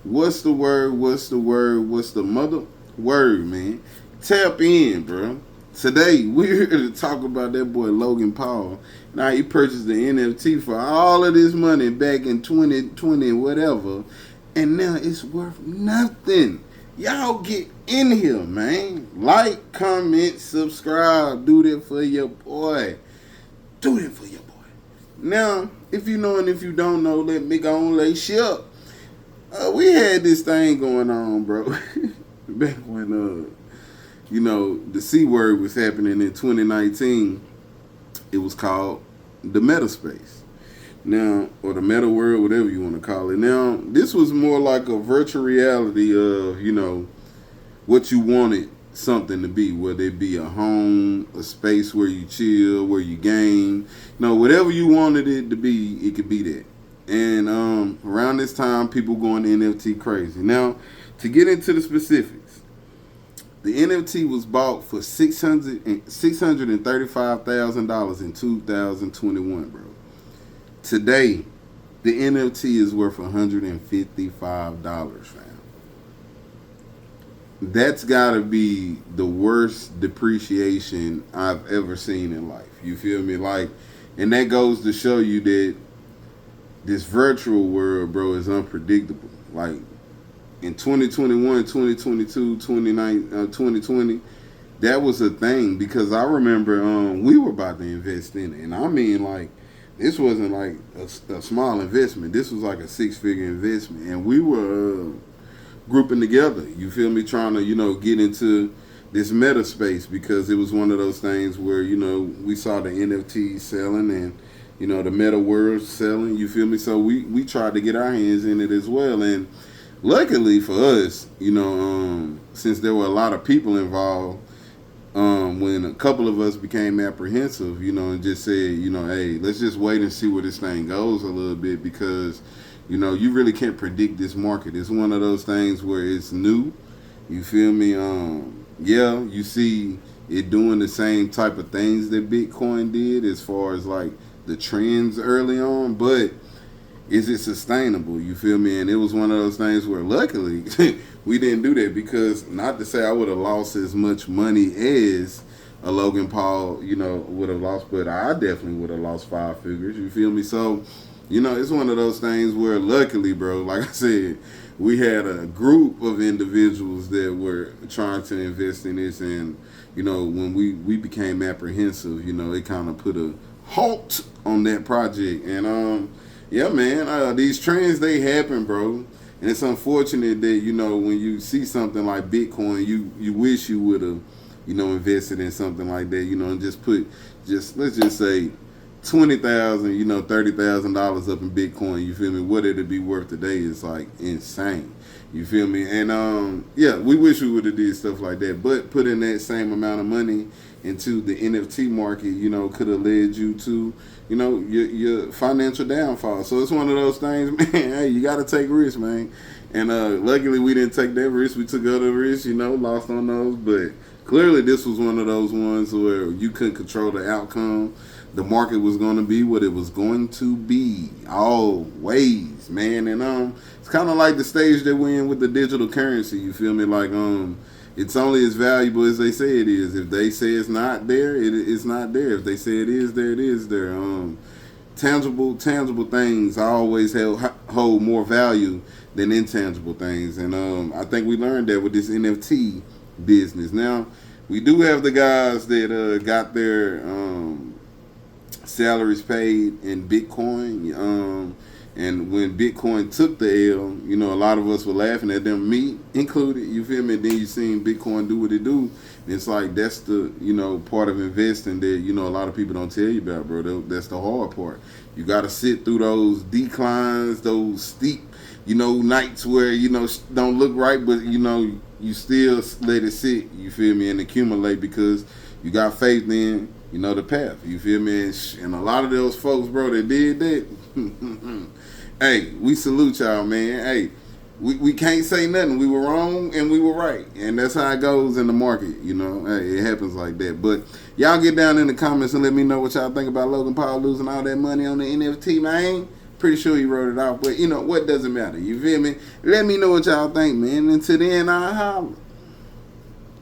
What's the word? What's the word? What's the mother word, man? Tap in, bro. Today we're here to talk about that boy Logan Paul. Now he purchased the NFT for all of this money back in 2020, whatever, and now it's worth nothing. Y'all get in here, man. Like, comment, subscribe. Do that for your boy. Do that for your boy. Now, if you know and if you don't know, let me go on lay shit. We had this thing going on, bro. Back when the C word was happening in 2019. It was called the meta space. Now, or the meta world, whatever you want to call it. Now, this was more like a virtual reality of, what you wanted something to be, whether it be a home, a space where you chill, where you game, whatever you wanted it to be, it could be that. And around this time, people going NFT crazy. Now, to get into the specifics, the NFT was bought for $635,000 in 2021, bro. Today, the NFT is worth $155, fam. That's gotta be the worst depreciation I've ever seen in life. You feel me? And that goes to show you that this virtual world, bro, is unpredictable. Like in 2021, 2022, 2020, that was a thing because I remember we were about to invest in it. And I mean, this wasn't like a small investment. This was like a 6-figure investment. And we were grouping together, you feel me, trying to, get into this meta space because it was one of those things where, we saw the NFTs selling and, the meta world selling, you feel me? So we tried to get our hands in it as well. And luckily for us, since there were a lot of people involved, when a couple of us became apprehensive, and just said, hey, let's just wait and see where this thing goes a little bit because, you really can't predict this market. It's one of those things where it's new, you feel me? Yeah, you see it doing the same type of things that Bitcoin did as far as the trends early on, but is it sustainable? You feel me? And it was one of those things where luckily we didn't do that because not to say I would have lost as much money as a Logan Paul, would have lost, but I definitely would have lost 5 figures. You feel me? So, it's one of those things where luckily, bro, like I said, we had a group of individuals that were trying to invest in this, and when we became apprehensive, it kind of put a halt on that project. And yeah, man, these trends, they happen, bro, and it's unfortunate that when you see something like Bitcoin, you wish you would have invested in something like that, and let's just say $20,000, $30,000 up in Bitcoin. You feel me? What it'd be worth today is insane. You feel me? And yeah, we wish we would have did stuff like that, but putting that same amount of money into the NFT market, could have led you to, your financial downfall. So it's one of those things, man. Hey, you got to take risks, man. And luckily we didn't take that risk. We took other risks, lost on those. But clearly this was one of those ones where you couldn't control the outcome. The market was going to be what it was going to be always, man. And it's kind of like the stage that we're in with the digital currency. You feel me? It's only as valuable as they say it is. If they say it's not there, it's not there. If they say it is there, it is there. Tangible things always hold more value than intangible things. And I think we learned that with this NFT business. Now, we do have the guys that got their salaries paid in Bitcoin. And when Bitcoin took the L, a lot of us were laughing at them, me included, you feel me? And then you seen Bitcoin do what it do. And it's that's the, part of investing that, a lot of people don't tell you about, bro. That's the hard part. You got to sit through those declines, those steep, nights where, don't look right, but, you still let it sit, you feel me, and accumulate because you got faith in, the path, you feel me? And a lot of those folks, bro, that did that, hey, we salute y'all, man. Hey, we can't say nothing. We were wrong and we were right. And that's how it goes in the market, Hey, it happens like that. But y'all get down in the comments and let me know what y'all think about Logan Paul losing all that money on the NFT, man. Pretty sure he wrote it off, but you know what, doesn't matter. You feel me? Let me know what y'all think, man. Until then, I'll holler.